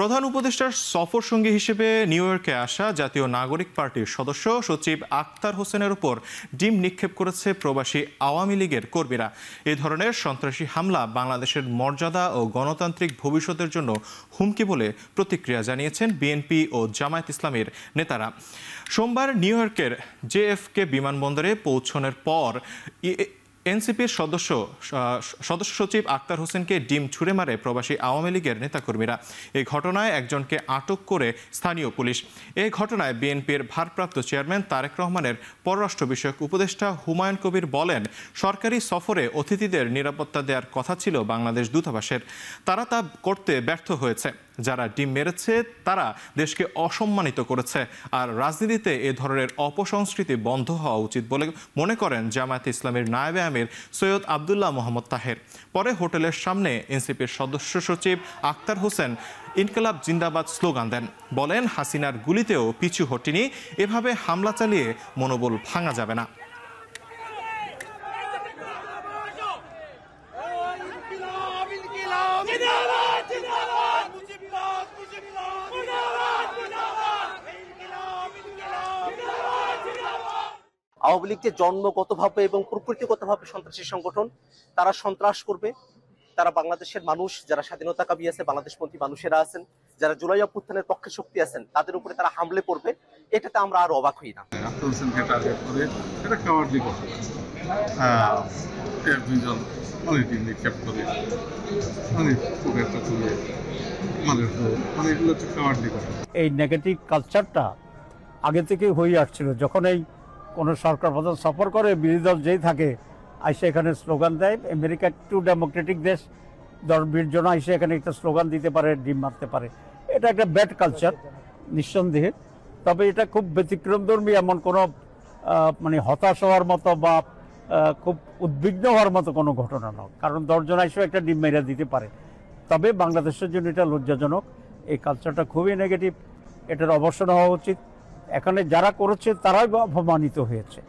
প্রধান উপদেষ্টার সফর সঙ্গী হিসেবে নিউ ইয়র্কে আসা জাতীয় নাগরিক পার্টির সদস্য সচিব আক্তার হোসেনের উপর ডিম নিক্ষেপ করেছে প্রবাসী আওয়ামী লীগের কর্মীরা। এই ধরনের সন্ত্রাসী হামলা বাংলাদেশের মর্যাদা ও গণতান্ত্রিক ভবিষ্যতের জন্য হুমকি বলে প্রতিক্রিয়া জানিয়েছেন বিএনপি ও জামায়াত ইসলামীর নেতারা। সোমবার নিউ ইয়র্কের জেএফকে বিমানবন্দরে পৌঁছানোর পর এনসিপির সদস্য সচিব আক্তার হোসেনকে ডিম ছুড়ে মারে প্রবাসী আওয়ামী লীগের নেতাকর্মীরা। এই ঘটনায় একজনকে আটক করে স্থানীয় পুলিশ। এই ঘটনায় বিএনপির ভারপ্রাপ্ত চেয়ারম্যান তারেক রহমানের পররাষ্ট্র বিষয়ক উপদেষ্টা হুমায়ুন কবির বলেন, সরকারি সফরে অতিথিদের নিরাপত্তা দেওয়ার কথা ছিল বাংলাদেশ দূতাবাসের, তারা তা করতে ব্যর্থ হয়েছে। যারা ডিম মেরেছে তারা দেশকে অসম্মানিত করেছে, আর রাজনীতিতে এ ধরনের অপসংস্কৃতি বন্ধ হওয়া উচিত বলে মনে করেন জামায়াত ইসলামীর নায়েবে আমির সৈয়দ আবদুল্লাহ মোহাম্মদ তাহের। পরে হোটেলের সামনে এনসিপির সদস্য সচিব আক্তার হোসেন ইনকলাব জিন্দাবাদ স্লোগান দেন। বলেন, হাসিনার গুলিতেও পিছু হটিনি, এভাবে হামলা চালিয়ে মনোবল ভাঙা যাবে না। আওয়ামী লীগ যে জন্মগতভাবে এবং প্রকৃতিগতভাবে সন্ত্রাসী সংগঠন, তারা সন্ত্রাস করবে। তারা বাংলাদেশের মানুষ, যারা স্বাধীনতাকামী আছে, বাংলাদেশপন্থী মানুষেরা আছেন, যারা জুলাই অভ্যুত্থানের পক্ষে শক্তি আছেন, তাদের উপরে তারা হামলে পড়বে। এটাতে আমরা আর অবাক হই না। এই নেগেটিভ কালচারটা আগে থেকে হয়ে আসছিল। যখন এই কোনো সরকার প্রধান সফর করে, বিরোধী দল যেই থাকে আইসে এখানে স্লোগান দেয়। আমেরিকা একটু ডেমোক্রেটিক দেশ, 10-20 জন আইসে এখানে একটা স্লোগান দিতে পারে, ডিম মারতে পারে। এটা একটা ব্যাড কালচার নিঃসন্দেহে। তবে এটা খুব ব্যতিক্রমধর্মী, এমন কোনো হতাশ হওয়ার মতো বা খুব উদ্বিগ্ন হওয়ার মতো কোনো ঘটনা নয়। কারণ 10 জন আইসেও একটা ডিম মেরে দিতে পারে। তবে বাংলাদেশের জন্য এটা লজ্জাজনক। এই কালচারটা খুবই নেগেটিভ, এটার অবসান হওয়া উচিত। এখানে যারা করেছে তারাই অপমানিত হয়েছে।